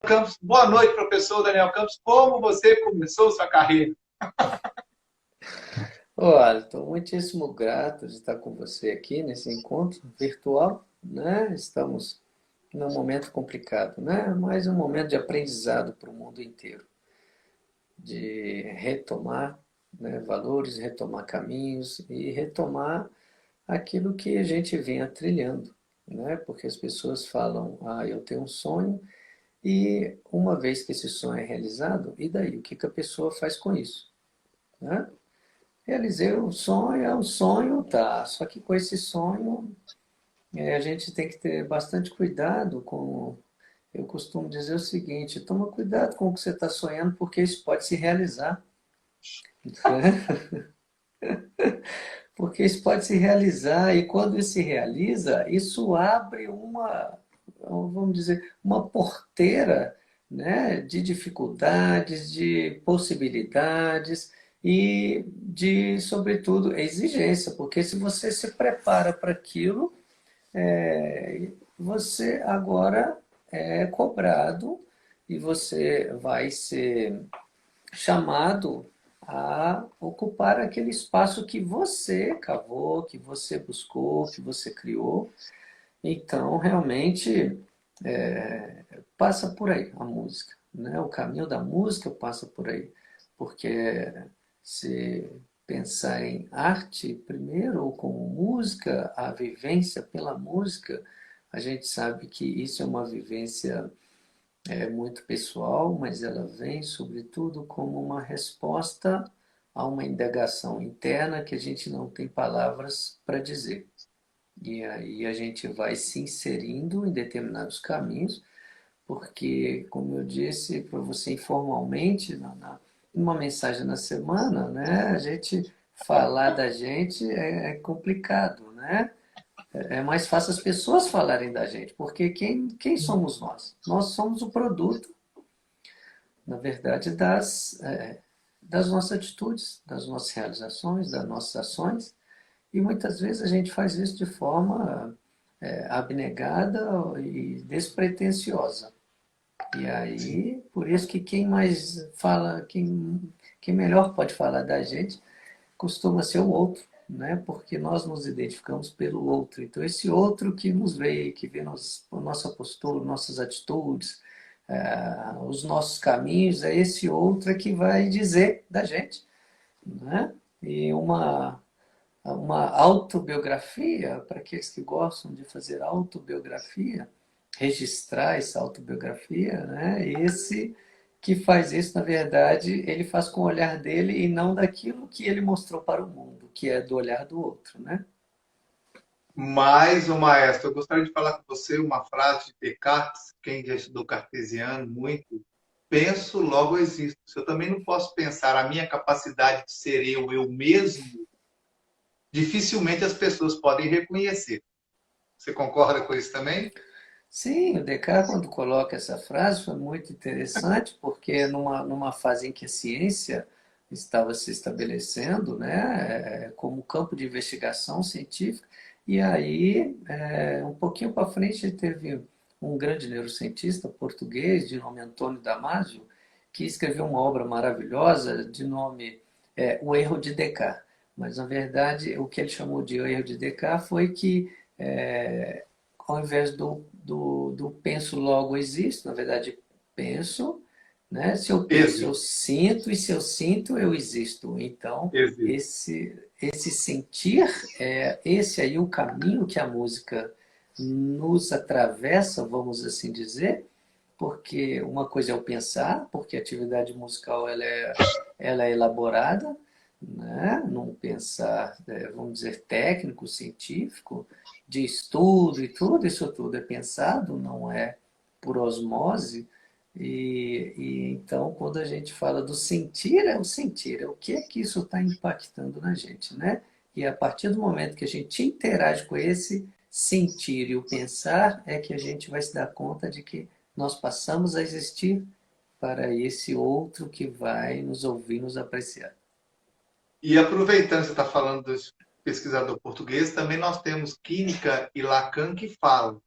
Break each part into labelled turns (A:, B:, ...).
A: Campos. Boa noite, professor Daniel Campos. Como você começou sua carreira?
B: Olha, estou muitíssimo grato de estar com você aqui nesse encontro virtual, né? Estamos num momento complicado, né? Mas um momento de aprendizado para o mundo inteiro, de retomar, né, valores, retomar caminhos e retomar aquilo que a gente vinha trilhando, né? Porque as pessoas falam, eu tenho um sonho e uma vez que esse sonho é realizado, e daí? O que que a pessoa faz com isso, né? Realizei o sonho, é um sonho, tá. Só que com esse sonho, a gente tem que ter bastante cuidado com. Eu costumo dizer o seguinte: toma cuidado com o que você está sonhando, porque isso pode se realizar. Né? Porque isso pode se realizar, e quando isso se realiza, isso abre uma, vamos dizer, uma porteira, né, de dificuldades, de possibilidades e de, sobretudo, exigência, porque se você se prepara para aquilo, você agora é cobrado e você vai ser chamado a ocupar aquele espaço que você cavou, que você buscou, que você criou. Então, realmente, passa por aí a música, né? O caminho da música passa por aí, porque se pensar em arte primeiro, ou como música, a vivência pela música, a gente sabe que isso é uma vivência muito pessoal, mas ela vem, sobretudo, como uma resposta a uma indagação interna que a gente não tem palavras para dizer. E aí a gente vai se inserindo em determinados caminhos, porque, como eu disse para você informalmente, numa mensagem na semana, né, a gente falar da gente é complicado, né? É mais fácil as pessoas falarem da gente, porque quem somos nós? Nós somos o produto, na verdade, das nossas atitudes, das nossas realizações, das nossas ações, e muitas vezes a gente faz isso de forma abnegada e despretensiosa. E
A: Sim.
B: aí, por isso que quem mais fala, quem melhor pode falar da gente, costuma ser o outro, né? Porque nós nos identificamos pelo outro. Então, esse outro que nos vê, que vê a nossa postura, nossas atitudes, os nossos caminhos, é esse outro que vai dizer da gente, né? E uma autobiografia, para aqueles que gostam de fazer autobiografia, registrar essa autobiografia, né? Esse que faz isso, na verdade, ele faz com o olhar dele e não daquilo que ele mostrou para o mundo, que é do olhar do outro, né?
A: Mas, o maestro, eu gostaria de falar com você uma frase de Descartes, quem já estudou cartesiano muito, penso, logo existo. Se eu também não posso pensar a minha capacidade de ser eu mesmo, dificilmente as pessoas podem reconhecer. Você concorda com isso também?
B: Sim, o Descartes, quando coloca essa frase, foi muito interessante, porque numa fase em que a ciência estava se estabelecendo, né, como campo de investigação científica, e aí, um pouquinho para frente, teve um grande neurocientista português, de nome Antônio Damasio, que escreveu uma obra maravilhosa de nome O Erro de Descartes. Mas, na verdade, o que ele chamou de O Erro de Descartes foi que ao invés do penso logo existo, na verdade penso, né? Se eu penso eu
A: Existe,
B: sinto e se eu sinto eu existo. Então
A: existe.
B: esse sentir é esse aí o caminho que a música nos atravessa, vamos assim dizer, porque uma coisa é o pensar, porque a atividade musical ela é elaborada, né? Num pensar, vamos dizer, técnico, científico, de estudo e tudo, isso tudo é pensado, não é por osmose. E então, quando a gente fala do sentir, é o sentir, é o que é que isso está impactando na gente, né? E a partir do momento que a gente interage com esse sentir e o pensar, é que a gente vai se dar conta de que nós passamos a existir para esse outro que vai nos ouvir, nos apreciar.
A: E aproveitando que você está falando desse pesquisador português, também nós temos Química e Lacan que falam.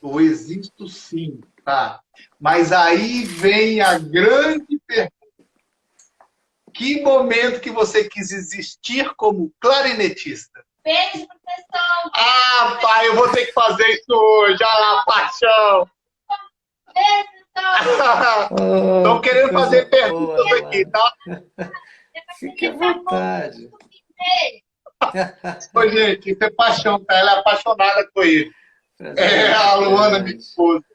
A: Eu existo sim, tá? Mas aí vem a grande pergunta. Que momento que você quis existir como clarinetista? Beijo, professor. Ah, pai, eu vou ter que fazer isso hoje. Ah, paixão. Beijo, professor. Estão
B: Oh, que
A: querendo fazer
B: coisa
A: perguntas
B: boa,
A: aqui,
B: Luana.
A: tá?
B: Fique à vontade.
A: Ô, gente, isso é paixão, tá? Ela é apaixonada com ele.
B: Prazer é
A: É
B: muito
A: a Luana, minha
B: grande.
A: esposa.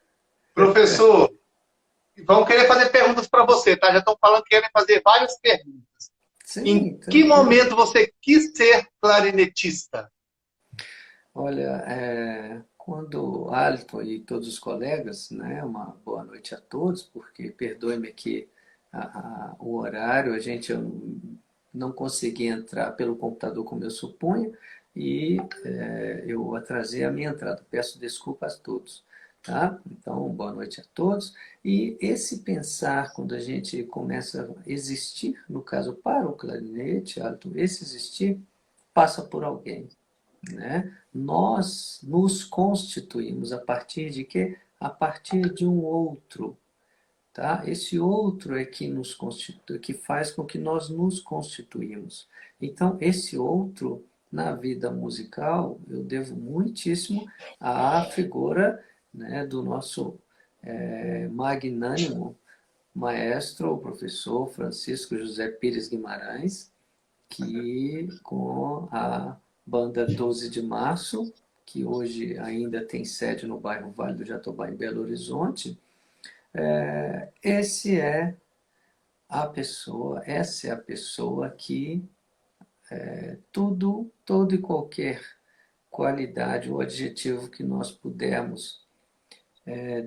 A: Professor, vão querer fazer perguntas para você, tá? Já estão falando que querem fazer várias perguntas. Em
B: Sim,
A: que
B: tranquilo.
A: momento você quis ser clarinetista?
B: Olha, quando Alton e todos os colegas, né, uma boa noite a todos, porque perdoe-me que o horário, eu não consegui entrar pelo computador como eu supunha, e eu atrasei a minha entrada. Peço desculpas a todos, tá? Então, boa noite a todos. E esse pensar, quando a gente começa a existir, no caso para o clarinete, Alton, esse existir passa por alguém, né? Nós nos constituímos a partir de quê? A partir de um outro, tá? Esse outro é que nos constitui, que faz com que nós nos constituímos. Então, esse outro, na vida musical, eu devo muitíssimo à figura, né, do nosso magnânimo maestro, o professor Francisco José Pires Guimarães, que com a banda 12 de Março, que hoje ainda tem sede no bairro Vale do Jatobá, em Belo Horizonte, esse é essa é a pessoa que todo e qualquer qualidade ou adjetivo que nós pudermos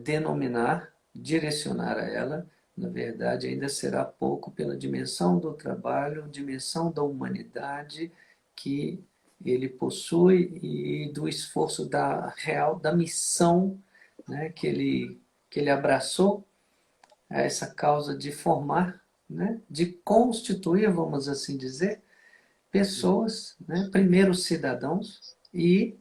B: denominar, direcionar a ela, na verdade, ainda será pouco pela dimensão do trabalho, dimensão da humanidade que ele possui e do esforço da missão, né, que ele abraçou a essa causa de formar, né, de constituir, vamos assim dizer, pessoas, né, primeiro cidadãos e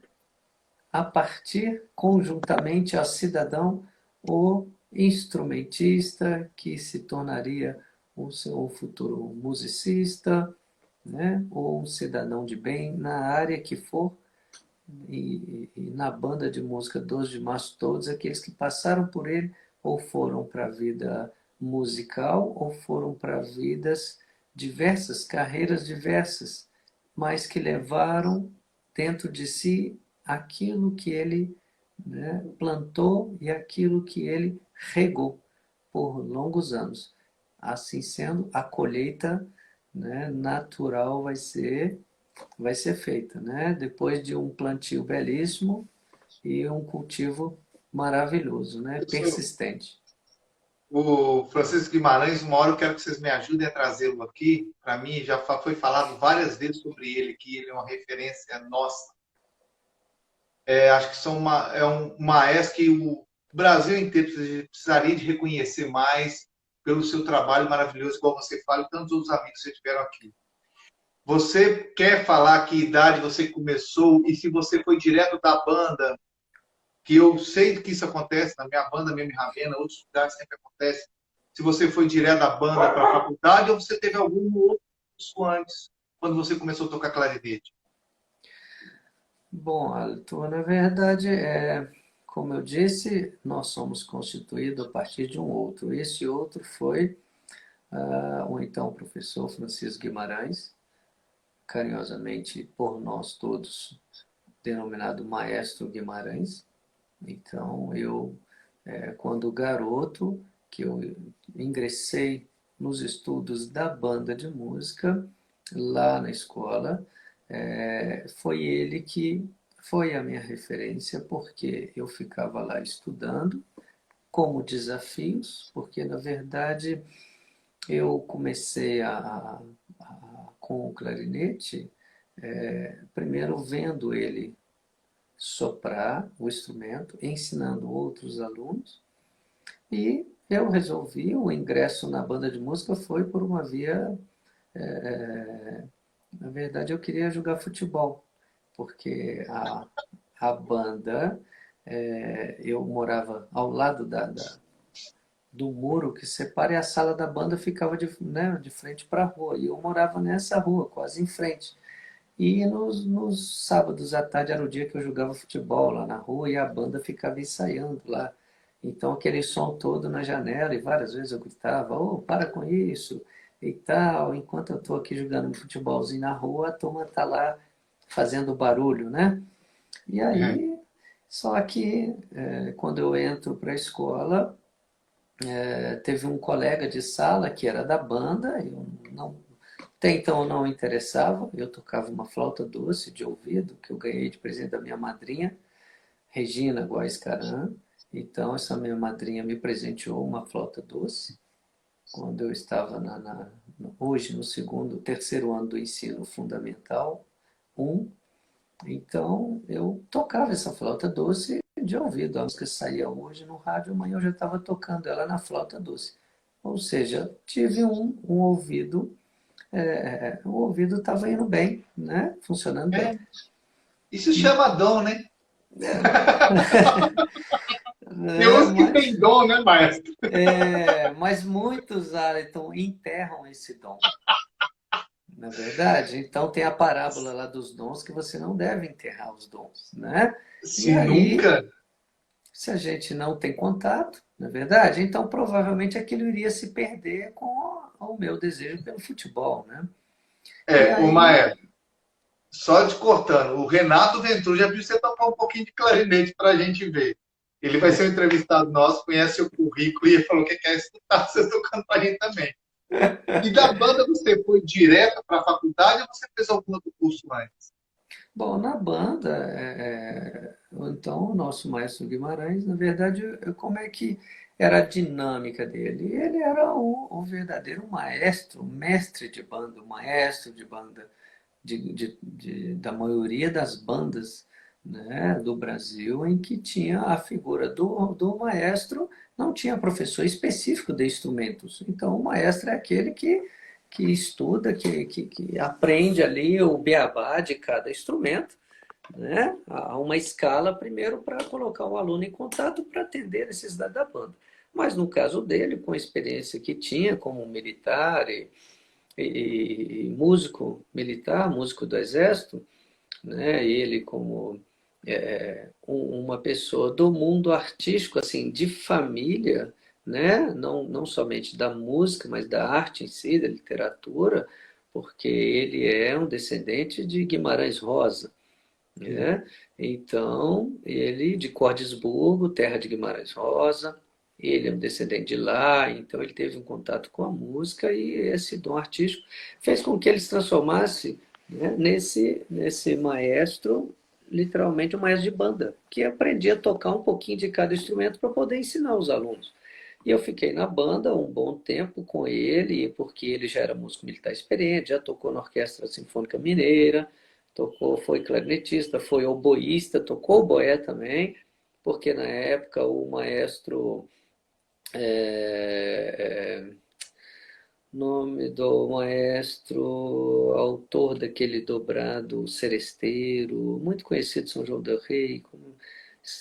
B: a partir, conjuntamente a cidadão, o instrumentista que se tornaria um seu futuro musicista, né? Ou um cidadão de bem na área que for, e na banda de música 12 de Março, todos aqueles que passaram por ele ou foram para a vida musical ou foram para vidas diversas, carreiras diversas, mas que levaram dentro de si aquilo que ele, né, plantou e aquilo que ele regou por longos anos. Assim sendo, a colheita, né, natural vai ser feita, né? Depois de um plantio belíssimo e um cultivo maravilhoso, né? Persistente.
A: O Francisco Guimarães, uma hora eu quero que vocês me ajudem a trazê-lo aqui. Para mim, já foi falado várias vezes sobre ele, que ele é uma referência nossa. Acho que é um maestro que o Brasil inteiro precisaria de reconhecer mais pelo seu trabalho maravilhoso, igual você fala, e tantos outros amigos que tiveram aqui. Você quer falar que idade você começou e se você foi direto da banda, que eu sei que isso acontece na minha banda mesmo em Ravena, outros lugares sempre acontece. Se você foi direto da banda para a faculdade ou você teve algum outro curso antes, quando você começou a tocar clarinete?
B: Bom, Arthur, na verdade, como eu disse, nós somos constituídos a partir de um outro. Esse outro foi o então professor Francisco Guimarães, carinhosamente por nós todos denominado Maestro Guimarães. Então, quando garoto, que eu ingressei nos estudos da banda de música, lá na escola, foi ele que foi a minha referência, porque eu ficava lá estudando, como desafios, porque na verdade eu comecei com o clarinete, primeiro vendo ele soprar o instrumento, ensinando outros alunos, e eu resolvi, o ingresso na banda de música foi por uma via, na verdade eu queria jogar futebol, porque a banda eu morava ao lado do muro que separa e a sala da banda ficava de frente para a rua. E eu morava nessa rua, quase em frente. E nos sábados à tarde era o dia que eu jogava futebol lá na rua e a banda ficava ensaiando lá. Então aquele som todo na janela e várias vezes eu gritava, ô, para com isso e tal. Enquanto eu estou aqui jogando um futebolzinho na rua, a turma está lá fazendo barulho, né? E
A: É.
B: aí, só que quando eu entro para a escola, teve um colega de sala que era da banda, eu não, até então não interessava, eu tocava uma flauta doce de ouvido, que eu ganhei de presente da minha madrinha, Regina Góes Caran. Então, essa minha madrinha me presenteou uma flauta doce, quando eu estava hoje no terceiro ano do ensino fundamental 1. Então, eu tocava essa flauta doce de ouvido. A música saía hoje no rádio, amanhã eu já estava tocando ela na flauta doce. Ou seja, tive um ouvido, o ouvido estava indo bem, né? Funcionando bem.
A: É. Isso
B: E,
A: chama dom, né? Tem
B: é,
A: uns que
B: mas,
A: tem dom, né, maestro?
B: mas muitos, Ayrton, enterram esse dom, na verdade. Então tem a parábola lá dos dons que você não deve enterrar os dons, né? E
A: Se
B: aí
A: nunca.
B: se a gente não tem contato, não é verdade? Então provavelmente aquilo iria se perder com o meu desejo pelo futebol, né? E
A: O
B: aí,
A: maestro, só te cortando, o Renato Ventura já viu você tocar um pouquinho de clarinete para a gente ver. Ele vai ser um entrevistado nosso, conhece o currículo e falou que quer escutar você tocando para a gente também. E da banda você foi direto para a faculdade ou você fez algum outro curso antes?
B: bom, na banda, então o nosso maestro Guimarães, na verdade, como é que era a dinâmica dele? Ele era o verdadeiro maestro, mestre de banda, o maestro de banda da maioria das bandas, né, do Brasil, em que tinha a figura do maestro, não tinha professor específico de instrumentos. Então, o maestro é aquele que estuda, que aprende ali o beabá de cada instrumento, né? Há uma escala primeiro para colocar o aluno em contato para atender a necessidade da banda. Mas no caso dele, com a experiência que tinha como militar e músico militar, músico do exército, né? Ele como uma pessoa do mundo artístico, assim, de família, né? Não somente da música, mas da arte em si, da literatura, porque ele é um descendente de Guimarães Rosa,
A: Sim.
B: né? Então, ele de Cordisburgo, terra de Guimarães Rosa, ele é um descendente de lá, então ele teve um contato com a música e esse dom artístico fez com que ele se transformasse, né, nesse maestro, literalmente um maestro de banda, que aprendia a tocar um pouquinho de cada instrumento para poder ensinar os alunos. E eu fiquei na banda um bom tempo com ele, porque ele já era músico militar experiente, já tocou na Orquestra Sinfônica Mineira, tocou, foi clarinetista, foi oboísta, tocou oboé também, porque na época o maestro, é, é, nome do maestro, autor daquele dobrado Seresteiro, muito conhecido em São João del Rei,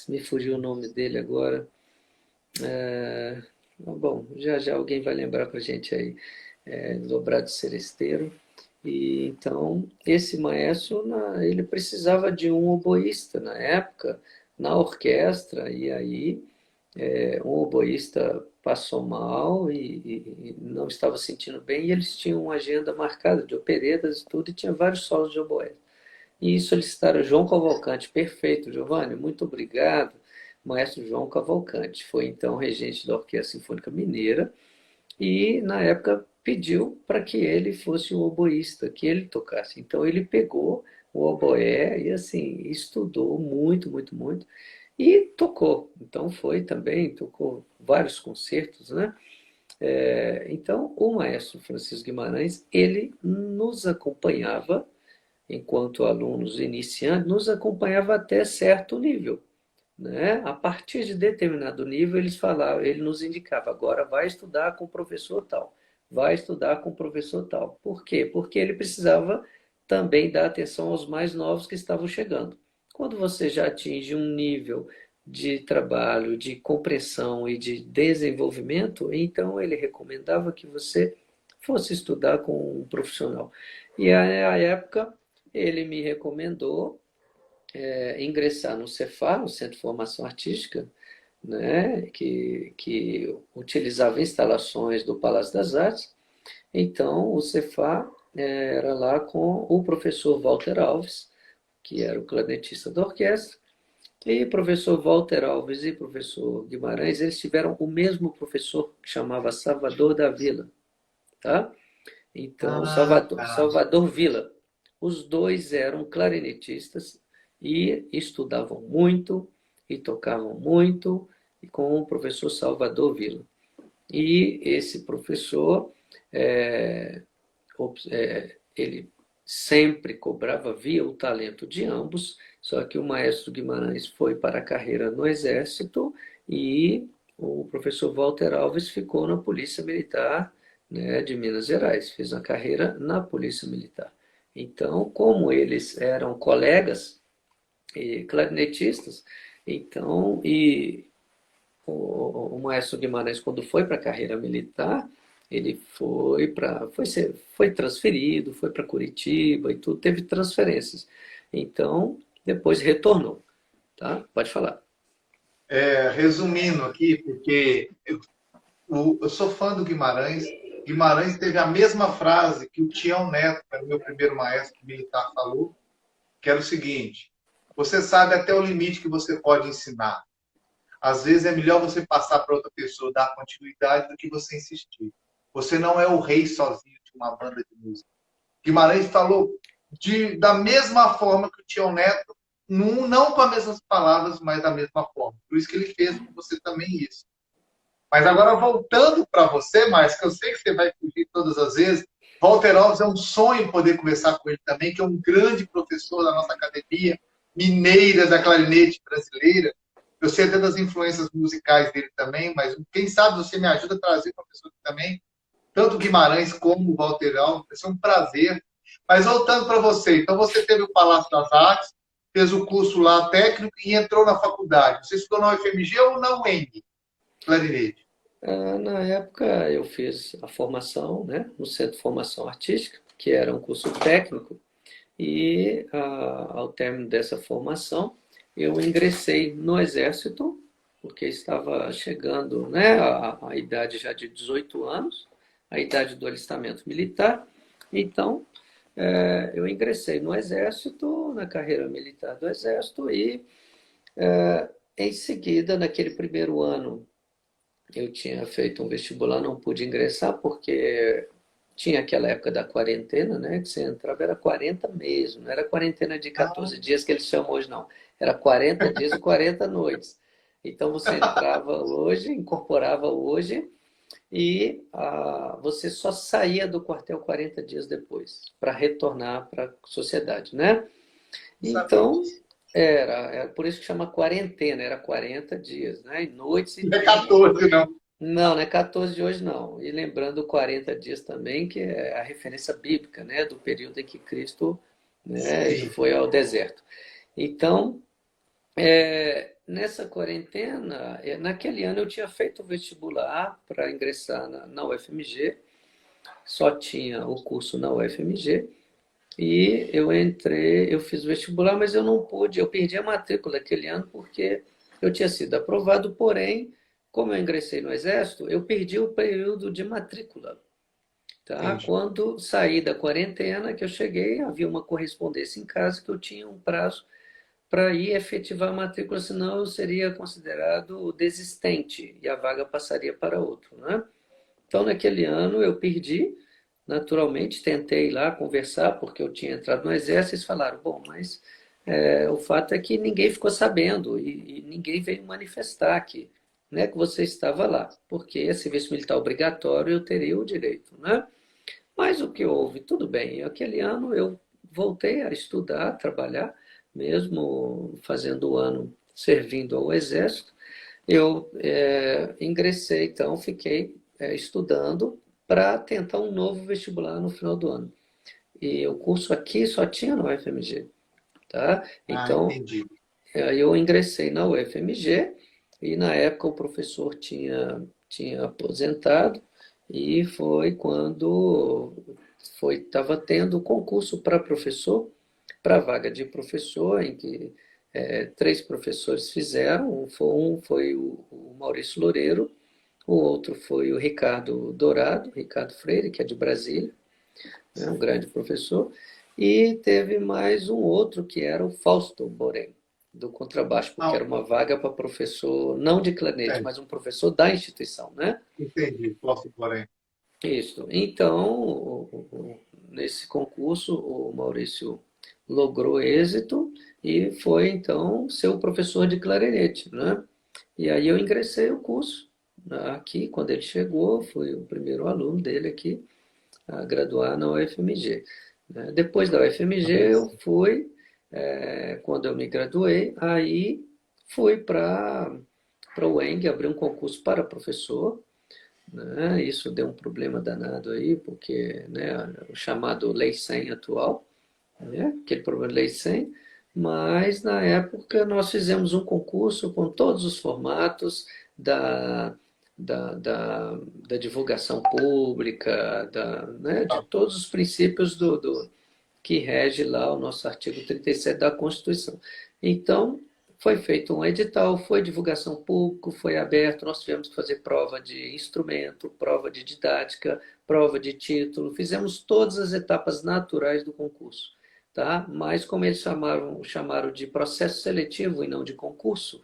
B: me fugiu o nome dele agora. Bom, já já alguém vai lembrar para a gente aí, dobrado Seresteiro. E então, esse maestro, ele precisava de um oboísta na época, na orquestra, e aí um oboísta passou mal e não estava sentindo bem, e eles tinham uma agenda marcada de operetas e tudo, e tinha vários solos de oboé. E solicitaram João Cavalcante. Perfeito, Giovanni, muito obrigado. Maestro João Cavalcante foi então regente da Orquestra Sinfônica Mineira, e na época pediu para que ele fosse o oboísta, que ele tocasse. Então ele pegou o oboé e assim estudou muito, muito, muito e tocou. Então foi também, tocou vários concertos, né? Então o maestro Francisco Guimarães, ele nos acompanhava enquanto alunos iniciantes, nos acompanhava até certo nível, né? A partir de determinado nível, eles falavam, ele nos indicava, agora vai estudar com o professor tal, vai estudar com o professor tal. Por quê? Porque ele precisava também dar atenção aos mais novos que estavam chegando. Quando você já atinge um nível de trabalho, de compreensão e de desenvolvimento, então ele recomendava que você fosse estudar com um profissional. E à época ele me recomendou ingressar no Cefar, no Centro de Formação Artística, né, que utilizava instalações do Palácio das Artes. Então, o Cefar era lá com o professor Walter Alves, que era o clarinetista da orquestra, e o professor Walter Alves e o professor Guimarães, eles tiveram o mesmo professor que chamava Salvador da Vila, tá? Então,
A: Ah, tá.
B: Salvador Vila. Os dois eram clarinetistas e estudavam muito e tocavam muito e com o professor Salvador Vila. E esse professor, é, ele sempre cobrava via o talento de ambos, só que o maestro Guimarães foi para a carreira no Exército e o professor Walter Alves ficou na Polícia Militar, né, de Minas Gerais, fez a carreira na Polícia Militar. Então, como eles eram colegas e clarinetistas, então, o maestro Guimarães, quando foi para a carreira militar, ele foi transferido, foi para Curitiba e tudo, teve transferências. Então, depois retornou, tá? Pode falar.
A: Resumindo aqui, porque eu sou fã do Guimarães. Guimarães teve a mesma frase que o Tião Neto, que era o meu primeiro maestro militar, falou, que era o seguinte: você sabe até o limite que você pode ensinar. Às vezes é melhor você passar para outra pessoa dar continuidade do que você insistir. Você não é o rei sozinho de uma banda de música. Guimarães falou da mesma forma que o Tião Neto, não com as mesmas palavras, mas da mesma forma. Por isso que ele fez com você também isso. Mas agora, voltando para você, mas que eu sei que você vai fugir todas as vezes, Walter Alves é um sonho poder conversar com ele também, que é um grande professor da nossa academia, mineira da clarinete brasileira. Eu sei até das influências musicais dele também, mas quem sabe você me ajuda a trazer o professor também, tanto Guimarães como o Walter Alves. Vai ser um prazer. Mas voltando para você, então você teve o Palácio das Artes, fez o curso lá técnico e entrou na faculdade. Você estudou na UFMG ou na UEM? Clarinete.
B: Na época, eu fiz a formação, né, no Centro de Formação Artística, que era um curso técnico, e ao término dessa formação, eu ingressei no Exército, porque estava chegando, né, a idade já de 18 anos, a idade do alistamento militar. Então, eu ingressei no Exército, na carreira militar do Exército, e em seguida, naquele primeiro ano, eu tinha feito um vestibular, não pude ingressar porque tinha aquela época da quarentena, né? Que você entrava, era 40 mesmo, não era quarentena de 14 dias que eles chamam hoje, não. Era 40 dias e 40 noites. Então você entrava hoje, incorporava hoje e você só saía do quartel 40 dias depois, para retornar para a sociedade, né?
A: Não sabia
B: Então,
A: disso.
B: era por isso que chama quarentena, era 40 dias, né? E noites e
A: Não é
B: dias.
A: 14, não.
B: Não, não é 14 de hoje, não. E lembrando 40 dias também, que é a referência bíblica, né, do período em que Cristo, né,
A: Sim.
B: foi ao deserto. Então, nessa quarentena, naquele ano eu tinha feito o vestibular para ingressar na UFMG, só tinha o curso na UFMG, e eu entrei, eu fiz o vestibular, mas eu não pude, eu perdi a matrícula aquele ano porque eu tinha sido aprovado, porém, como eu ingressei no Exército, eu perdi o período de matrícula. Tá?
A: Entendi.
B: Quando saí da quarentena, que eu cheguei, havia uma correspondência em casa que eu tinha um prazo para ir efetivar a matrícula, senão eu seria considerado desistente e a vaga passaria para outro, né? Então, naquele ano, eu perdi. Naturalmente, tentei ir lá conversar, porque eu tinha entrado no exército, e eles falaram, bom, mas o fato é que ninguém ficou sabendo e ninguém veio manifestar que, né, que você estava lá, porque serviço militar obrigatório eu teria o direito, né? Mas o que houve? Tudo bem, aquele ano eu voltei a estudar, a trabalhar, mesmo fazendo o ano servindo ao exército, eu ingressei, então, fiquei estudando para tentar um novo vestibular no final do ano. E o curso aqui só tinha no UFMG, tá?
A: Ah,
B: Então,
A: entendi.
B: Aí eu ingressei na UFMG e na época o professor tinha aposentado e foi quando estava tendo concurso para professor, para vaga de professor, em que três professores fizeram. Um foi o Maurício Loureiro, o outro foi o Ricardo Dourado, Ricardo Freire, que é de Brasília, né, um grande professor, e teve mais um outro que era o Fausto Borém, do contrabaixo, porque
A: Ah,
B: era uma vaga para professor, não de clarinete,
A: é,
B: mas um professor da instituição, né?
A: entendi. Posso, porém.
B: Isso. Então, nesse concurso, o Maurício logrou êxito e foi, então, ser o professor de clarinete, né? E aí eu ingressei o curso, né, aqui, quando ele chegou, fui o primeiro aluno dele aqui a graduar na UFMG, né? Depois da UFMG, eu fui, quando eu me graduei, aí fui para o ENG, abri um concurso para professor, né? Isso deu um problema danado aí, porque, né, o chamado Lei 100 atual, né? Aquele problema de Lei 100, mas na época nós fizemos um concurso com todos os formatos da, da divulgação pública, né, de todos os princípios que rege lá o nosso artigo 37 da Constituição. Então, foi feito um edital, foi divulgação pública, foi aberto, nós tivemos que fazer prova de instrumento, prova de didática, prova de título, fizemos todas as etapas naturais do concurso, tá? Mas como eles chamaram de processo seletivo e não de concurso,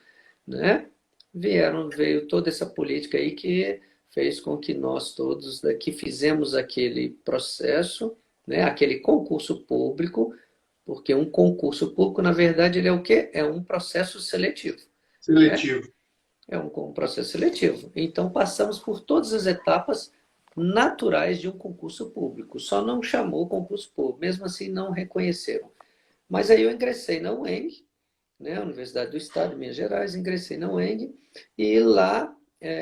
B: né? Veio toda essa política aí que fez com que nós todos daqui fizemos aquele processo, né, aquele concurso público, porque um concurso público, na verdade, ele é o quê? É um processo seletivo, né?
A: Seletivo.
B: É um processo seletivo. Então, passamos por todas as etapas naturais de um concurso público. Só não chamou concurso público, mesmo assim não reconheceram. Mas aí eu ingressei na UENG, né, Universidade do Estado de Minas Gerais, ingressei na UENG, e lá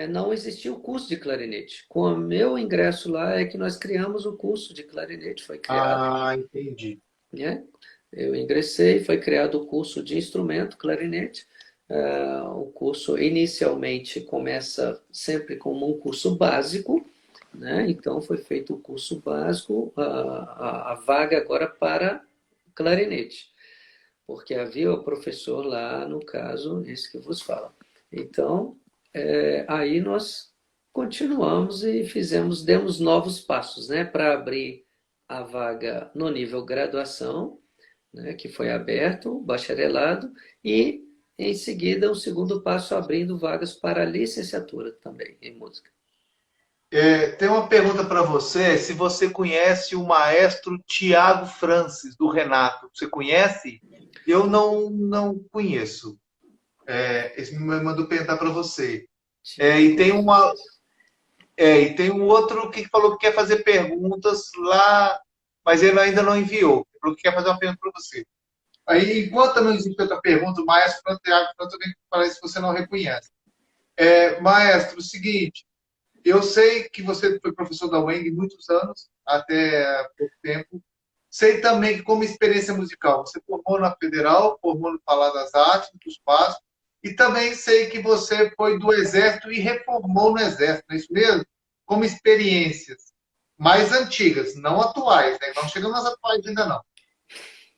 B: não existia o curso de clarinete. Com o meu ingresso lá é que nós criamos o curso de clarinete, foi criado,
A: Ah, entendi.
B: né? Eu ingressei, foi criado o curso de instrumento, clarinete. O curso inicialmente começa sempre como um curso básico, né? Então foi feito o curso básico, a vaga agora para clarinete, porque havia o professor lá, no caso, esse que vos fala. Então, aí nós continuamos e demos novos passos, né, para abrir a vaga no nível graduação, né, que foi aberto, bacharelado, e em seguida o segundo passo abrindo vagas para licenciatura também em música.
A: Tem uma pergunta para você, se você conhece o maestro Tiago Francis, do Renato. Você conhece? Eu não conheço. Esse me mandou perguntar para você. É, e
B: Tiago
A: tem uma,
B: Francis.
A: e tem um outro que falou que quer fazer perguntas lá, mas ele ainda não enviou. Ele falou que quer fazer uma pergunta para você. Aí, enquanto não existe outra pergunta, o maestro Tiago Francis também parece que você não reconhece. Maestro, o seguinte, eu sei que você foi professor da UENG muitos anos, até pouco tempo. Sei também que, como experiência musical, você formou na Federal, formou no Falar das Artes, dos Passos, e também sei que você foi do Exército e reformou no Exército, não é isso mesmo? Como experiências mais antigas, não atuais, né? Não chegamos às atuais ainda não.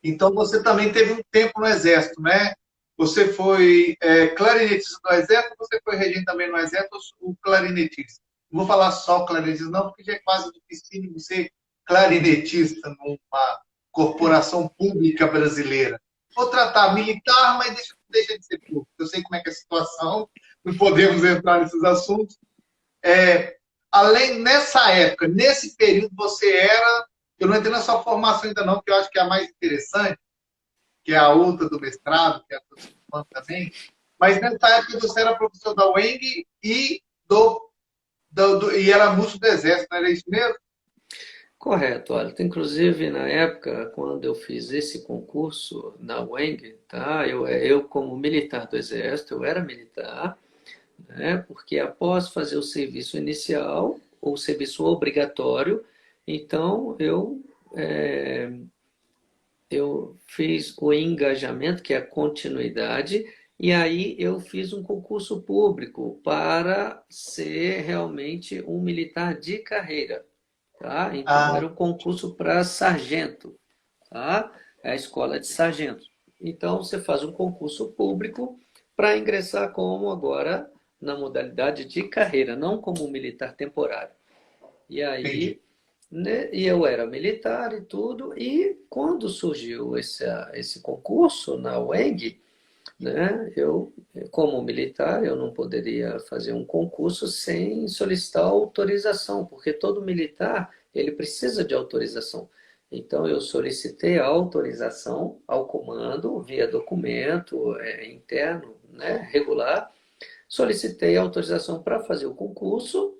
A: Então, você também teve um tempo no Exército, né? Você foi clarinetista do Exército, você foi regente também no Exército, o clarinetista. Não vou falar só clarinetista, não, porque já é quase difícil você clarinetista numa corporação pública brasileira. Vou tratar militar, mas deixa de ser público. Eu sei como é que é a situação, não podemos entrar nesses assuntos. Além, nessa época, nesse período, você era. Eu não entrei na sua formação ainda, não, que eu acho que é a mais interessante, que é a outra do mestrado, que é a do segundo também. Mas nessa época você era professor da UENG e, e era músico do Exército, não era isso mesmo?
B: Correto, olha, inclusive na época, quando eu fiz esse concurso na UENG, tá? Eu como militar do Exército, eu era militar, né? Porque após fazer o serviço inicial, ou serviço obrigatório, então eu fiz o engajamento, que é a continuidade, e aí eu fiz um concurso público para ser realmente um militar de carreira, tá? Então
A: Ah,
B: era um concurso para sargento, tá? É a escola de sargento. Então você faz um concurso público para ingressar como agora na modalidade de carreira, não como militar temporário. E
A: entendi.
B: aí, né, e eu era militar e tudo, e quando surgiu esse concurso na UENG, né, eu, como militar, eu não poderia fazer um concurso sem solicitar autorização, porque todo militar, ele precisa de autorização. Então, eu solicitei a autorização ao comando, via documento interno, né, regular, solicitei a autorização para fazer o concurso,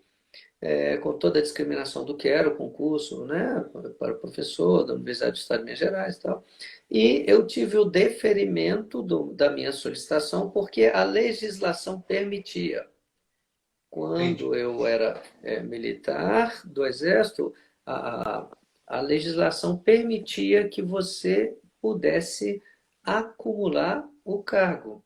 B: com toda a discriminação do que era o concurso, né, para professor da Universidade do Estado de Minas Gerais e tal. E eu tive o deferimento da minha solicitação porque a legislação permitia.
A: Entendi.
B: Quando eu era militar do Exército, a, a legislação permitia que você pudesse acumular o cargo,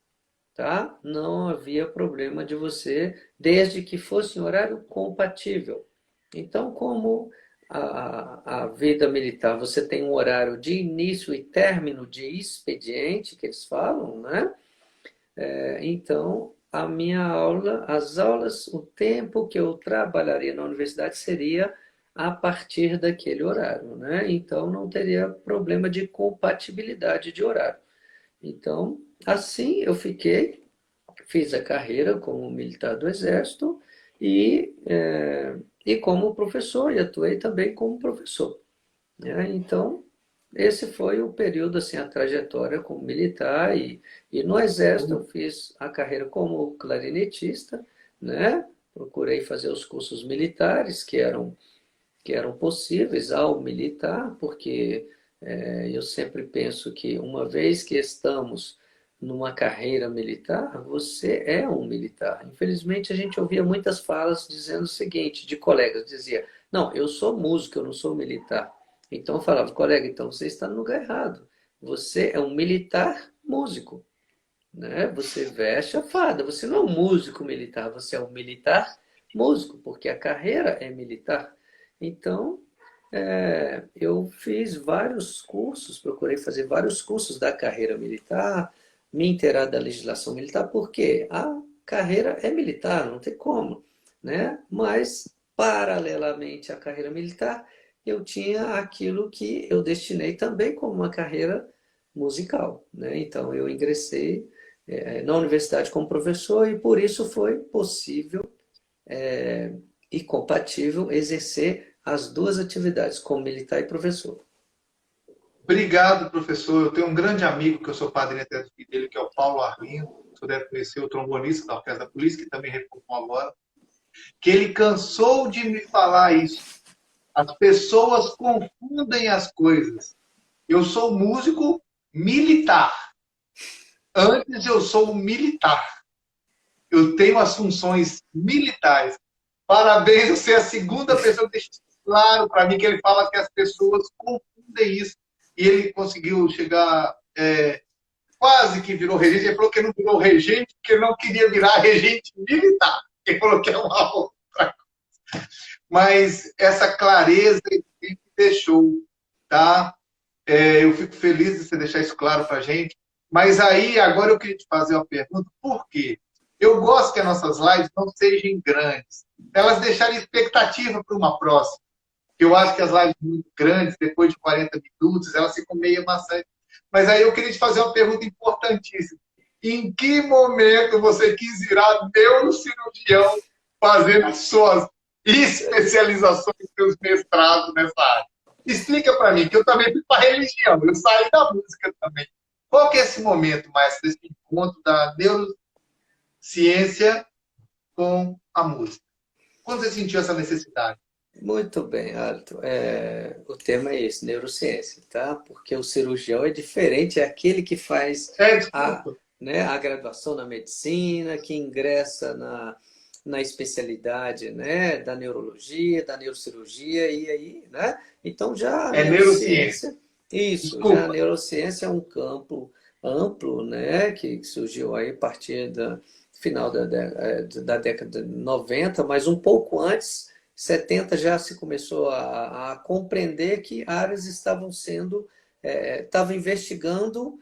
B: tá? Não havia problema de você, desde que fosse em horário compatível. Então, como a vida militar, você tem um horário de início e término de expediente, que eles falam, né? Então, a minha aula, as aulas, o tempo que eu trabalharia na universidade seria a partir daquele horário, né? Então, não teria problema de compatibilidade de horário. Então, assim eu fiquei, fiz a carreira como militar do Exército e como professor, e atuei também como professor, né? Então, esse foi o período, assim, a trajetória como militar e no Exército eu fiz a carreira como clarinetista, né? Procurei fazer os cursos militares que eram possíveis ao militar, porque eu sempre penso que uma vez que estamos numa carreira militar, você é um militar. Infelizmente, a gente ouvia muitas falas dizendo o seguinte, de colegas, dizia, não, eu sou músico, eu não sou militar. Então eu falava, colega, então você está no lugar errado. Você é um militar músico, né? Você veste a fada, você não é um músico militar, você é um militar músico, porque a carreira é militar. Então, eu fiz vários cursos, procurei fazer vários cursos da carreira militar, me inteirar da legislação militar, porque a carreira é militar, não tem como, né? Mas, paralelamente à carreira militar, eu tinha aquilo que eu destinei também como uma carreira musical, né? Então, eu ingressei na universidade como professor e por isso foi possível e compatível exercer as duas atividades, como militar e professor.
A: Obrigado, professor. Eu tenho um grande amigo, que eu sou padrinho até do filho dele, que é o Paulo Arlindo. O senhor deve conhecer o trombonista da Orquestra da Polícia, que também reformou agora. Que ele cansou de me falar isso. As pessoas confundem as coisas. Eu sou músico militar. Antes eu sou um militar. Eu tenho as funções militares. Parabéns, você é a segunda pessoa que deixa claro para mim que ele fala que as pessoas confundem isso. E ele conseguiu chegar, quase que virou regente. Ele falou que não virou regente porque ele não queria virar regente militar. Ele falou que é uma outra. Mas essa clareza ele sempre deixou, tá? Eu fico feliz de você deixar isso claro para a gente. Mas aí, agora eu queria te fazer uma pergunta. Por quê? Eu gosto que as nossas lives não sejam grandes. Elas deixarem expectativa para uma próxima. Eu acho que as lives muito grandes, depois de 40 minutos, elas ficam meio maçantes. Mas aí eu queria te fazer uma pergunta importantíssima. Em que momento você quis virar neurocirurgião fazendo as suas especializações, seus mestrados nessa área? Explica para mim, que eu também fui para a religião, eu saí da música também. Qual que é esse momento, mais desse encontro da neurociência com a música? Quando você sentiu essa necessidade?
B: Muito bem, Alto. O tema é esse, neurociência, tá? Porque o cirurgião é diferente, é aquele que faz a,
A: Desculpa.
B: né, a graduação na medicina, que ingressa na especialidade, né, da neurologia, da neurocirurgia, e aí, né? Então já a
A: É neurociência.
B: neurociência Isso, já a
A: Desculpa.
B: neurociência é um campo amplo, né, que surgiu aí a partir do final da década de 90, mas um pouco antes, 70 já se começou a compreender que áreas estavam sendo, estavam investigando,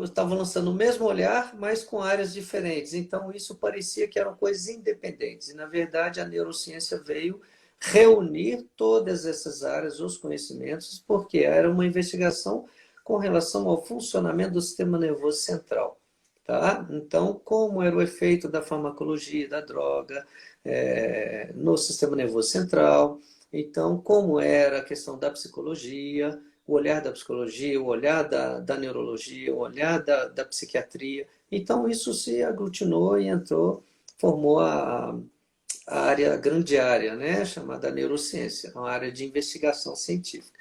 B: estavam lançando o mesmo olhar, mas com áreas diferentes. Então, isso parecia que eram coisas independentes. E, na verdade, a neurociência veio reunir todas essas áreas, os conhecimentos, porque era uma investigação com relação ao funcionamento do sistema nervoso central. Tá? Então, como era o efeito da farmacologia, da droga, no sistema nervoso central, então, como era a questão da psicologia, o olhar da psicologia, o olhar da neurologia, o olhar da psiquiatria. Então, isso se aglutinou e entrou, formou a área, a grande área, né, chamada neurociência, uma área de investigação científica.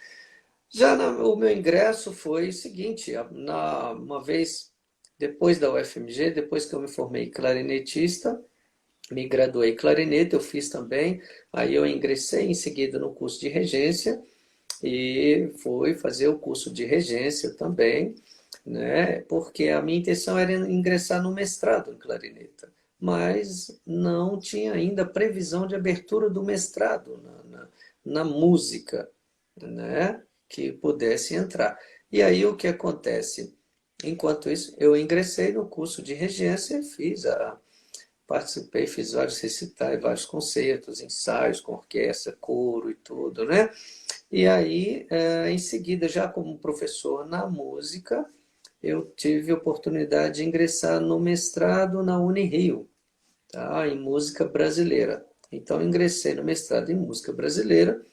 B: Já o meu ingresso foi o seguinte, uma vez depois da UFMG, depois que eu me formei clarinetista, me graduei em clarinete, eu fiz também, aí eu ingressei em seguida no curso de regência e fui fazer o curso de regência também, né? Porque a minha intenção era ingressar no mestrado em clarineta, mas não tinha ainda previsão de abertura do mestrado na música, né? Que pudesse entrar. E aí o que acontece? Enquanto isso, eu ingressei no curso de regência, participei, fiz vários recitais, vários concertos, ensaios com orquestra, coro e tudo, né? E aí, em seguida, já como professor na música, eu tive a oportunidade de ingressar no mestrado na Unirio, tá? Em música brasileira. Então, ingressei no mestrado em música brasileira,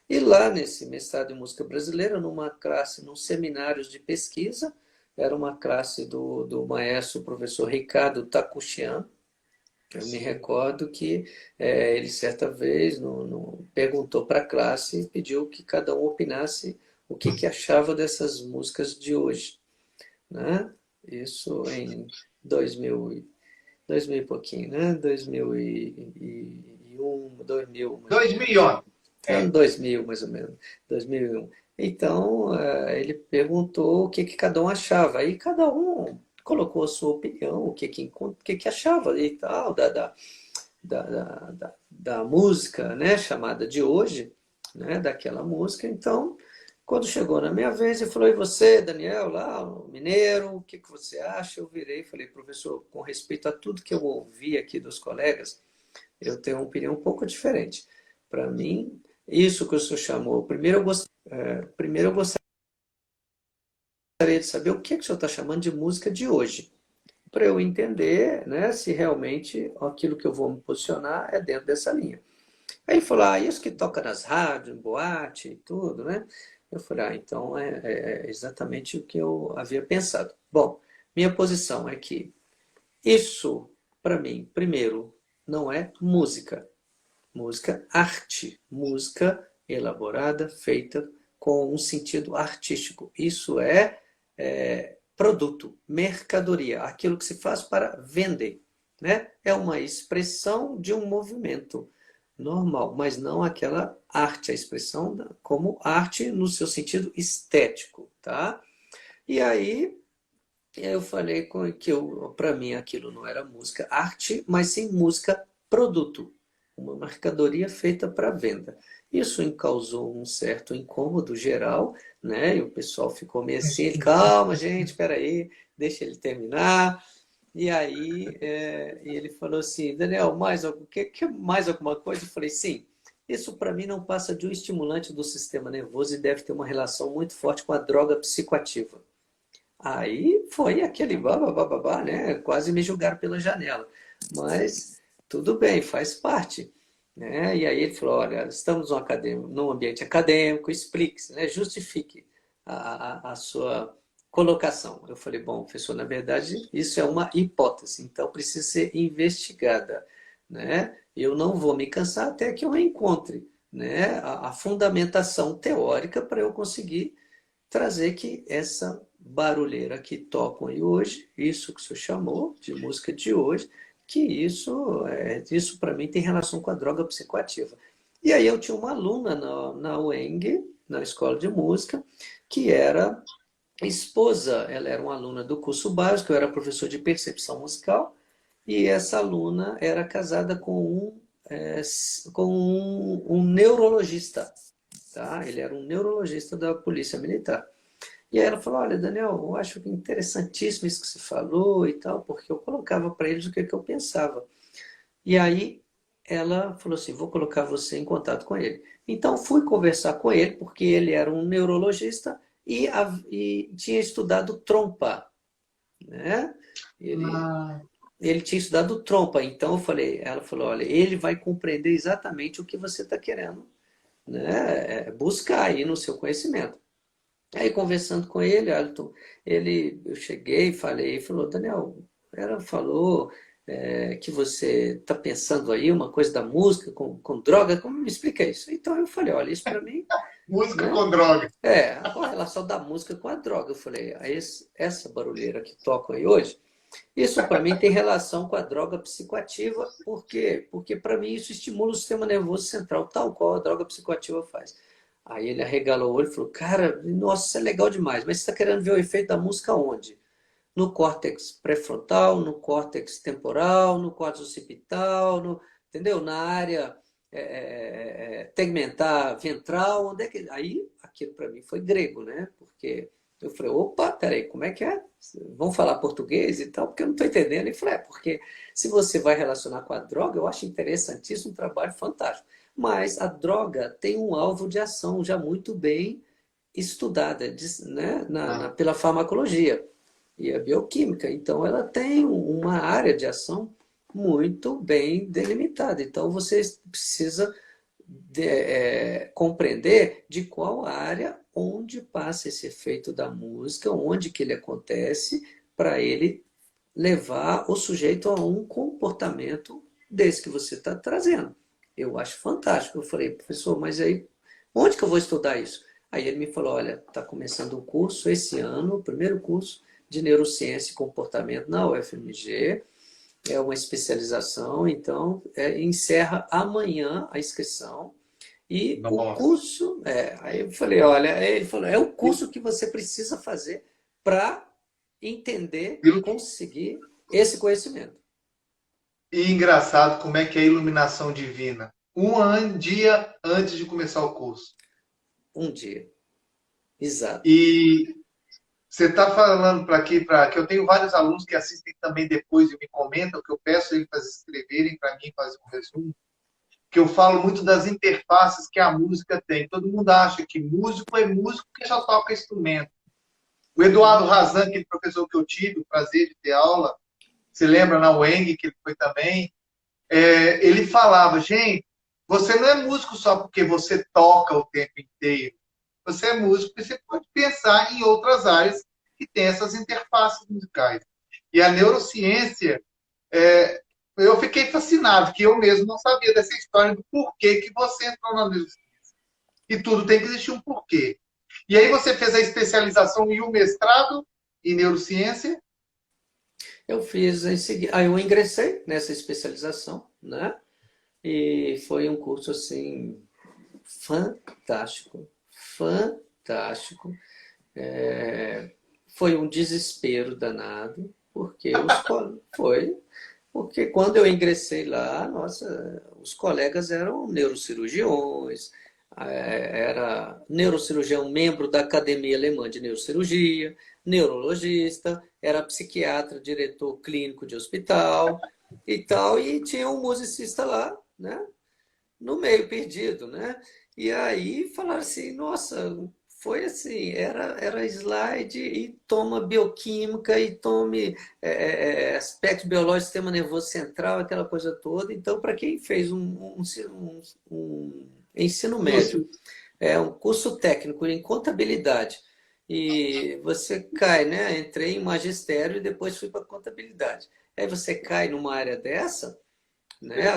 B: e lá nesse mestrado em música brasileira, numa classe, num seminários de pesquisa, era uma classe do maestro professor Ricardo Takuchian. Eu me
A: Sim.
B: recordo que ele certa vez perguntou para a classe e pediu que cada um opinasse o que achava dessas músicas de hoje, né? Isso em 2000, 2000 e pouquinho, né? 2001, 2000, mais ou menos.
A: 2011.
B: Ano
A: É.
B: 2000, mais ou menos, 2001. Então, ele perguntou o que cada um achava. Aí cada um colocou a sua opinião, o que achava e tal, da música, né, chamada de hoje, né, daquela música. Então, quando chegou na minha vez, ele falou: e você, Daniel, lá, o mineiro, o que você acha? Eu virei e falei: professor, com respeito a tudo que eu ouvi aqui dos colegas, eu tenho uma opinião um pouco diferente. Para mim, isso que o senhor chamou, primeiro eu gostaria de saber o que o senhor está chamando de música de hoje, para eu entender, né, se realmente aquilo que eu vou me posicionar é dentro dessa linha. Aí ele falou: isso que toca nas rádios, em boate e tudo, né? Eu falei: então é exatamente o que eu havia pensado. Bom, minha posição é que isso, para mim, primeiro, não é música. Música, arte. Música elaborada, feita com um sentido artístico. Isso é produto, mercadoria, aquilo que se faz para vender, né? É uma expressão de um movimento normal, mas não aquela arte, a expressão como arte no seu sentido estético, tá? E aí eu falei que para mim aquilo não era música arte, mas sim música produto, uma mercadoria feita para venda. Isso causou um certo incômodo geral, né? E o pessoal ficou meio assim: calma, gente, espera aí, deixa ele terminar. E aí ele falou assim: Daniel, mais alguma coisa? Eu falei: sim. Isso para mim não passa de um estimulante do sistema nervoso e deve ter uma relação muito forte com a droga psicoativa. Aí foi aquele babá, né? Quase me jogaram pela janela. Mas tudo bem, faz parte, né? E aí ele falou: olha, estamos num ambiente acadêmico, explique-se, né? Justifique a sua colocação. Eu falei: bom, professor, na verdade, isso é uma hipótese, então precisa ser investigada, né? Eu não vou me cansar até que eu encontre, né, a fundamentação teórica para eu conseguir trazer que essa barulheira que tocam aí hoje, isso que o senhor chamou de música de hoje, que isso para mim tem relação com a droga psicoativa. E aí eu tinha uma aluna na UENG, na escola de música, que era esposa. Ela era uma aluna do curso básico, eu era professor de percepção musical, e essa aluna era casada com um neurologista, tá? Ele era um neurologista da Polícia Militar. E aí ela falou, olha, Daniel, eu acho interessantíssimo isso que você falou e tal, porque eu colocava para eles o que eu pensava. E aí ela falou assim, vou colocar você em contato com ele. Então fui conversar com ele, porque ele era um neurologista e tinha estudado trompa, né? Ele,
A: Ah,
B: ele tinha estudado trompa, então eu falei, ela falou, olha, ele vai compreender exatamente o que você está querendo, né? Buscar aí no seu conhecimento. Aí conversando com ele, Alton, eu cheguei e falei, falou, Daniel, ela falou que você está pensando aí uma coisa da música com droga, como me explica isso? Então eu falei, olha, isso para mim,
A: música
B: né?
A: com droga.
B: A correlação da música com a droga. Eu falei, essa barulheira que tocam aí hoje, isso para mim tem relação com a droga psicoativa, por quê? Porque para mim isso estimula o sistema nervoso central, tal qual a droga psicoativa faz. Aí ele arregalou o olho e falou, cara, nossa, isso é legal demais, mas você está querendo ver o efeito da música onde? No córtex pré-frontal, no córtex temporal, no córtex occipital, entendeu? Na área tegmentar ventral, onde é que... Aí aquilo para mim foi grego, né? Porque eu falei, opa, peraí, como é que é? Vamos falar português e tal? Porque eu não estou entendendo. Ele falou, porque se você vai relacionar com a droga, eu acho interessantíssimo, um trabalho fantástico. Mas a droga tem um alvo de ação já muito bem estudada, né,
A: Ah,
B: pela farmacologia e a bioquímica. Então, ela tem uma área de ação muito bem delimitada. Então, você precisa compreender de qual área, onde passa esse efeito da música, onde que ele acontece, para ele levar o sujeito a um comportamento desse que você está trazendo. Eu acho fantástico. Eu falei, professor, mas aí, onde que eu vou estudar isso? Aí ele me falou, olha, está começando um curso esse ano, o primeiro curso de Neurociência e Comportamento na UFMG, é uma especialização, então encerra amanhã a inscrição. E o
A: nossa.
B: curso, aí eu falei, olha, ele falou, é o curso que você precisa fazer para entender, conseguir esse conhecimento.
A: E engraçado como é que é a iluminação divina. Dia antes de começar o curso.
B: Um dia. Exato.
A: E você está falando para aqui, para que eu tenho vários alunos que assistem também depois e me comentam, que eu peço eles para escreverem para mim, fazer um resumo, que eu falo muito das interfaces que a música tem. Todo mundo acha que músico é músico que já toca instrumento. O Eduardo Razan, aquele professor que eu tive o prazer de ter aula, se lembra na UENG, que ele foi também, ele falava, gente, você não é músico só porque você toca o tempo inteiro. Você é músico e você pode pensar em outras áreas que têm essas interfaces musicais. E a neurociência, é, eu fiquei fascinado, que eu mesmo não sabia dessa história do porquê que você entrou na neurociência. E tudo tem que existir um porquê. E aí você fez a especialização e o mestrado em neurociência?
B: Eu fiz em seguida, aí eu ingressei nessa especialização, né? E foi um curso assim fantástico, fantástico. Foi um desespero danado, porque porque quando eu ingressei lá, nossa, os colegas eram neurocirurgiões, era neurocirurgião membro da Academia Alemã de Neurocirurgia, neurologista, era psiquiatra, diretor clínico de hospital e tal, e tinha um musicista lá, né? No meio perdido, né? E aí falaram assim, nossa, foi assim, era slide e toma bioquímica e tome aspecto biológico do sistema nervoso central, aquela coisa toda. Então, para quem fez um ensino médio, um curso técnico em contabilidade, e você cai, né? Entrei em magistério e depois fui para contabilidade. Aí você cai numa área dessa, né?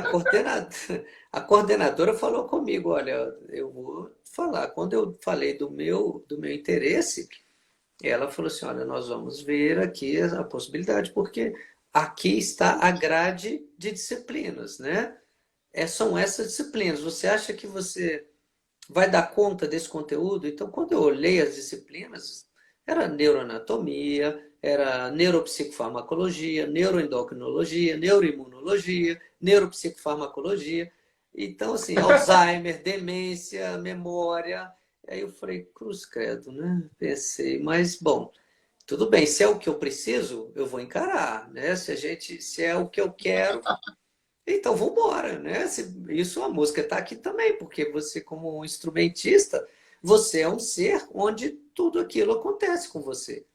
B: A coordenadora falou comigo, olha, eu vou falar. Quando eu falei do meu interesse, ela falou assim, olha, nós vamos ver aqui a possibilidade, porque aqui está a grade de disciplinas, né? São essas disciplinas. Você acha que você vai dar conta desse conteúdo? Então, quando eu olhei as disciplinas, era neuroanatomia, era neuropsicofarmacologia, neuroendocrinologia, neuroimunologia, neuropsicofarmacologia. Então, assim, Alzheimer, demência, memória. Aí eu falei, cruz credo, né? Pensei, mas bom, tudo bem, se é o que eu preciso, eu vou encarar, né? Se é o que eu quero, então vamos embora, né? Isso a música está aqui também, porque você, como um instrumentista, você é um ser onde tudo aquilo acontece com você.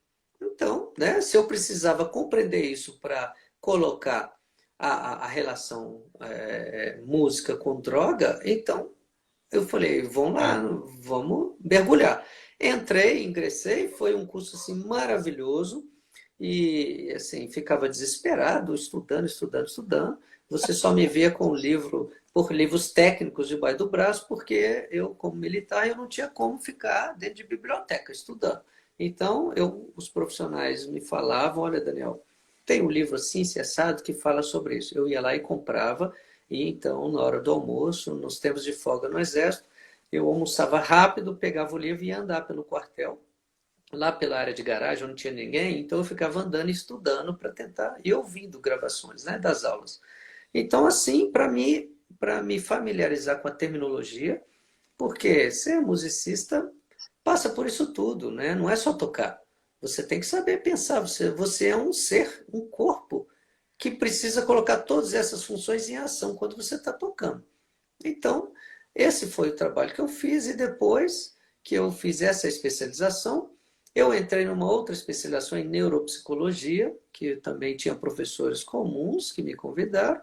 B: Então, né, se eu precisava compreender isso para colocar a relação música com droga, então eu falei, vamos lá,
A: É.
B: vamos mergulhar. Entrei, ingressei, foi um curso assim maravilhoso e assim ficava desesperado, estudando, estudando, estudando. Você só me via com livro por livros técnicos debaixo do braço, porque eu, como militar, eu não tinha como ficar dentro de biblioteca estudando. Então, os profissionais me falavam, olha, Daniel, tem um livro assim, cessado, que fala sobre isso. Eu ia lá e comprava, e então, na hora do almoço, nos tempos de folga no Exército, eu almoçava rápido, pegava o livro e ia andar pelo quartel, lá pela área de garagem, onde não tinha ninguém, então eu ficava andando e estudando para tentar, e ouvindo gravações, né, das aulas. Então, assim, para me familiarizar com a terminologia, porque ser musicista passa por isso tudo, né? Não é só tocar. Você tem que saber pensar. Você é um ser, um corpo, que precisa colocar todas essas funções em ação quando você está tocando. Então, esse foi o trabalho que eu fiz, e depois que eu fiz essa especialização, eu entrei numa outra especialização em neuropsicologia, que também tinha professores comuns que me convidaram.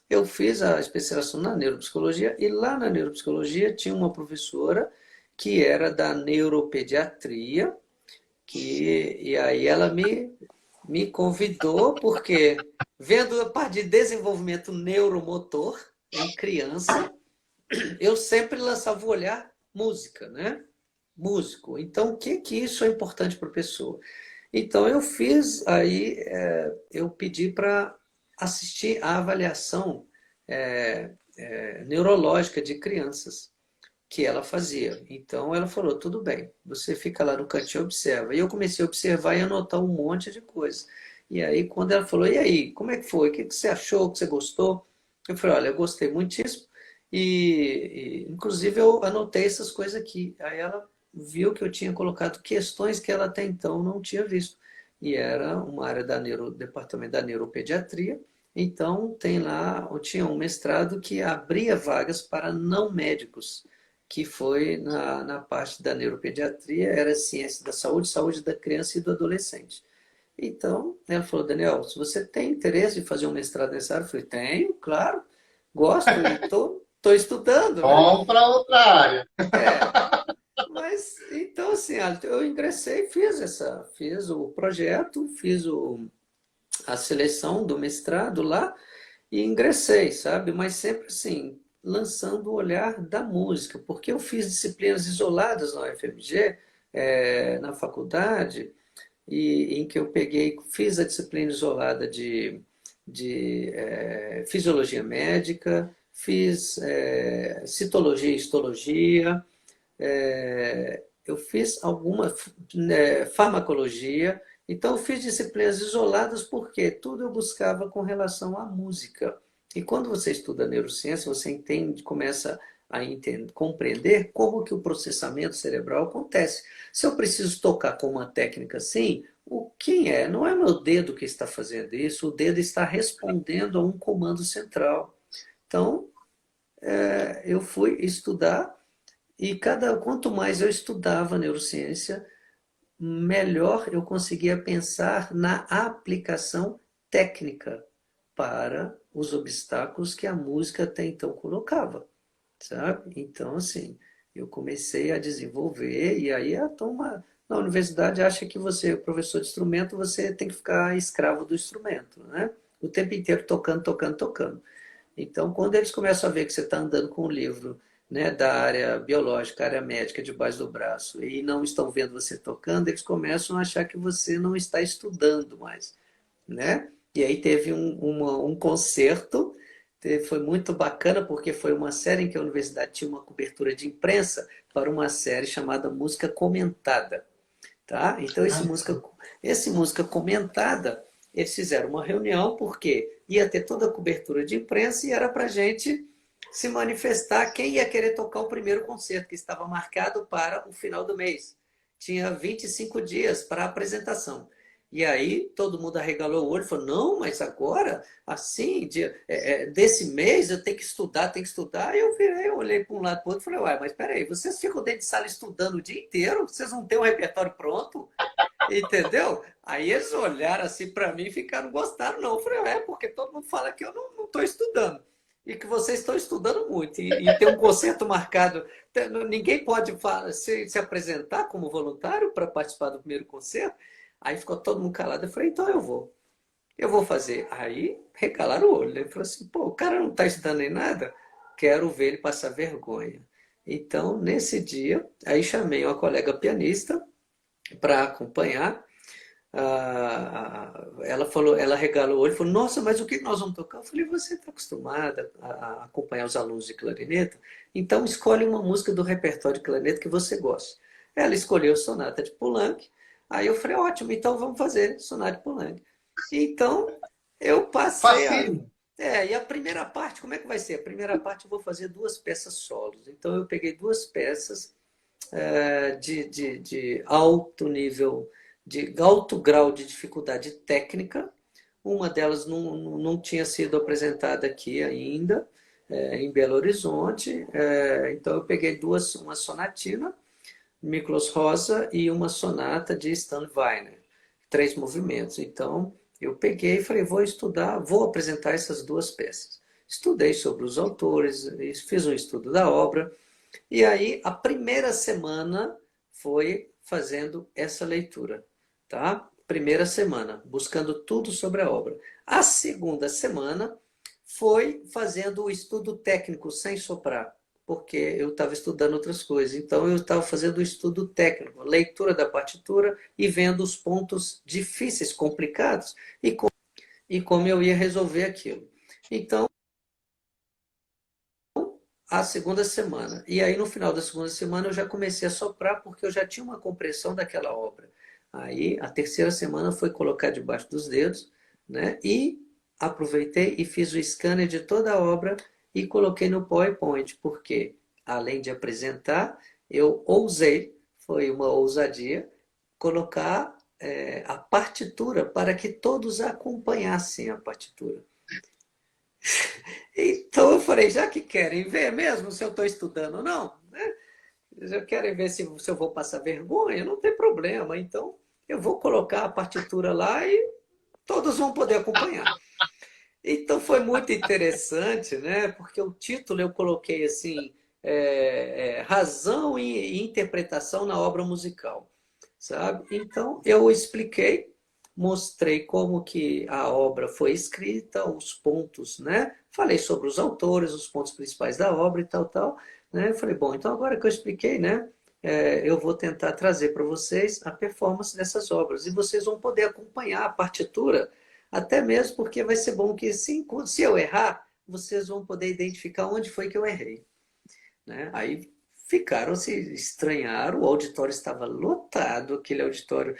B: Eu fiz a especialização na neuropsicologia, e lá na neuropsicologia tinha uma professora que era da neuropediatria, e aí ela me convidou porque, vendo a parte de desenvolvimento neuromotor em criança, eu sempre lançava o olhar música, né? Músico. Então, o que que isso é importante para a pessoa? Então, eu fiz aí, eu pedi para assistir à avaliação neurológica de crianças que ela fazia. Então, ela falou, tudo bem, você fica lá no cantinho e observa. E eu comecei a observar e anotar um monte de coisa. E aí, quando ela falou, e aí, como é que foi? O que que você achou? O que você gostou? Eu falei, olha, eu gostei muitíssimo. Inclusive, eu anotei essas coisas aqui. Aí ela viu que eu tinha colocado questões que ela até então não tinha visto. E era uma área departamento da neuropediatria. Então, tem lá, eu tinha um mestrado que abria vagas para não médicos, que foi na parte da neuropediatria, era ciência da saúde, saúde da criança e do adolescente. Então, ela falou, Daniel, se você tem interesse de fazer um mestrado nessa área, eu falei, tenho, claro, gosto e tô estudando, né?
A: Vamos para outra área.
B: É, mas, então, assim, eu ingressei, fiz o projeto, a seleção do mestrado lá e ingressei, sabe? Mas sempre assim, lançando o olhar da música, porque eu fiz disciplinas isoladas na UFMG, na faculdade, e em que eu fiz a disciplina isolada de fisiologia médica, fiz citologia e histologia, eu fiz alguma farmacologia, então eu fiz disciplinas isoladas porque tudo eu buscava com relação à música. E quando você estuda neurociência, você entende, começa a entender, compreender como que o processamento cerebral acontece. Se eu preciso tocar com uma técnica assim, quem é? Não é meu dedo que está fazendo isso, o dedo está respondendo a um comando central. Então, eu fui estudar, e quanto mais eu estudava neurociência, melhor eu conseguia pensar na aplicação técnica para os obstáculos que a música até então colocava, sabe? Então, assim, eu comecei a desenvolver, e aí a turma na universidade acha que você, professor de instrumento, você tem que ficar escravo do instrumento, né? O tempo inteiro tocando, tocando, tocando. Então, quando eles começam a ver que você está andando com um livro, né, da área biológica, área médica, debaixo do braço, e não estão vendo você tocando, eles começam a achar que você não está estudando mais, né? E aí teve um concerto, foi muito bacana, porque foi uma série em que a universidade tinha uma cobertura de imprensa para uma série chamada Música Comentada. Tá? Então, esse música comentada, eles fizeram uma reunião, porque ia ter toda a cobertura de imprensa e era para a gente se manifestar quem ia querer tocar o primeiro concerto, que estava marcado para o final do mês. Tinha 25 dias para a apresentação. E aí todo mundo arregalou o olho e falou, não, mas agora, assim, desse mês eu tenho que estudar. Aí eu virei, eu olhei para um lado para o outro e falei, uai, mas peraí, vocês ficam dentro de sala estudando o dia inteiro? Vocês não têm um repertório pronto? Entendeu? Aí eles olharam assim para mim e ficaram, gostaram não. Eu falei, porque todo mundo fala que eu não estou estudando. E que vocês estão estudando muito. E tem um concerto marcado. Ninguém pode se apresentar como voluntário para participar do primeiro concerto. Aí ficou todo mundo calado. Eu falei, então eu vou. Eu vou fazer. Aí recalaram o olho. Ele falou assim, pô, o cara não está estudando nem nada. Quero ver ele passar vergonha. Então, nesse dia, aí chamei uma colega pianista para acompanhar. Ela falou, ela regalou o olho e falou, nossa, mas o que nós vamos tocar? Eu falei, você está acostumada a acompanhar os alunos de clarineta? Então escolhe uma música do repertório de clarineta que você gosta. Ela escolheu Sonata de Poulenc. Aí eu falei, ótimo, então vamos fazer Sonata de Poulenc. Então eu passei a...
A: Facinho.
B: E a primeira parte, como é que vai ser? A primeira parte eu vou fazer duas peças solos. Então eu peguei duas peças de alto nível, de alto grau de dificuldade técnica. Uma delas não tinha sido apresentada aqui ainda, em Belo Horizonte. Então eu peguei duas, uma sonatina, Miklos Rosa, e uma sonata de Stan Weiner, 3 movimentos. Então eu peguei e falei, vou estudar, vou apresentar essas duas peças. Estudei sobre os autores, fiz um estudo da obra, e aí, a primeira semana foi fazendo essa leitura, tá? Primeira semana, buscando tudo sobre a obra. A segunda semana foi fazendo o estudo técnico sem soprar, porque eu estava estudando outras coisas. Então, eu estava fazendo o estudo técnico, leitura da partitura e vendo os pontos difíceis, complicados, e como eu ia resolver aquilo. Então, a segunda semana. E aí, no final da segunda semana, eu já comecei a soprar, porque eu já tinha uma compreensão daquela obra. Aí, a terceira semana foi colocar debaixo dos dedos, né? E aproveitei e fiz o scanner de toda a obra e coloquei no PowerPoint, porque, além de apresentar, eu ousei, foi uma ousadia, colocar a partitura para que todos acompanhassem a partitura. Então eu falei, já que querem ver mesmo se eu estou estudando ou não, né? Já querem ver se eu vou passar vergonha, não tem problema. Então eu vou colocar a partitura lá e todos vão poder acompanhar. Então foi muito interessante, né? Porque o título eu coloquei assim, razão e interpretação na obra musical, sabe? Então eu expliquei, mostrei como que a obra foi escrita, os pontos, né? Falei sobre os autores, os pontos principais da obra e tal, tal, né? Eu falei, bom, então agora que eu expliquei, né? Eu vou tentar trazer para vocês a performance dessas obras e vocês vão poder acompanhar a partitura, até mesmo porque vai ser bom que se eu errar, vocês vão poder identificar onde foi que eu errei, né? Aí ficaram, se estranharam, o auditório estava lotado, aquele auditório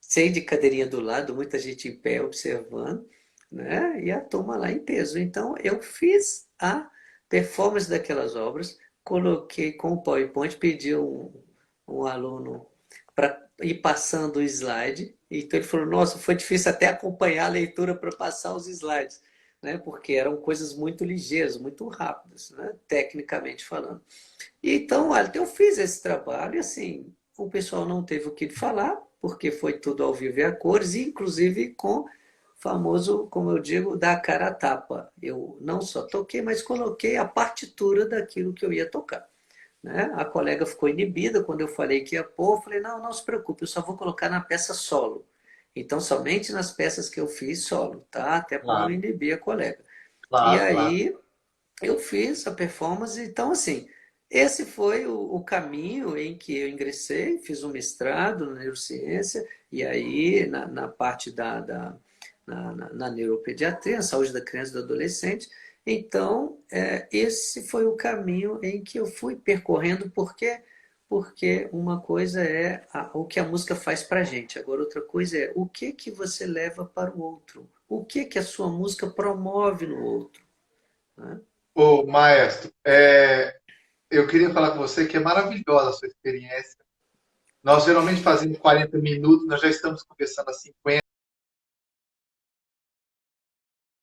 B: cheio de cadeirinha do lado, muita gente em pé observando, né? E a turma lá em peso. Então, eu fiz a performance daquelas obras, coloquei com o PowerPoint, pedi um aluno para ir passando o slide. Então, ele falou, nossa, foi difícil até acompanhar a leitura para passar os slides, né? Porque eram coisas muito ligeiras, muito rápidas, né? Tecnicamente falando. Então, olha, eu fiz esse trabalho e assim, o pessoal não teve o que falar, porque foi tudo ao vivo e a cores, inclusive com o famoso, como eu digo, da cara a tapa. Eu não só toquei, mas coloquei a partitura daquilo que eu ia tocar, né? A colega ficou inibida quando eu falei que ia pôr, eu falei, não, não se preocupe, eu só vou colocar na peça solo. Então, somente nas peças que eu fiz solo, tá? Até para não
A: Claro,
B: inibir a colega. E
A: claro, claro.
B: aí, eu fiz a performance, então assim, esse foi o caminho em que eu ingressei, fiz um mestrado na neurociência, e aí na parte na neuropediatria, na saúde da criança e do adolescente, Então, esse foi o caminho em que eu fui percorrendo, porque uma coisa é o que a música faz para a gente, agora outra coisa é o que que você leva para o outro, o que que a sua música promove no outro, né?
A: Ô, maestro, eu queria falar com você que é maravilhosa a sua experiência. Nós geralmente fazemos 40 minutos, nós já estamos conversando há 50.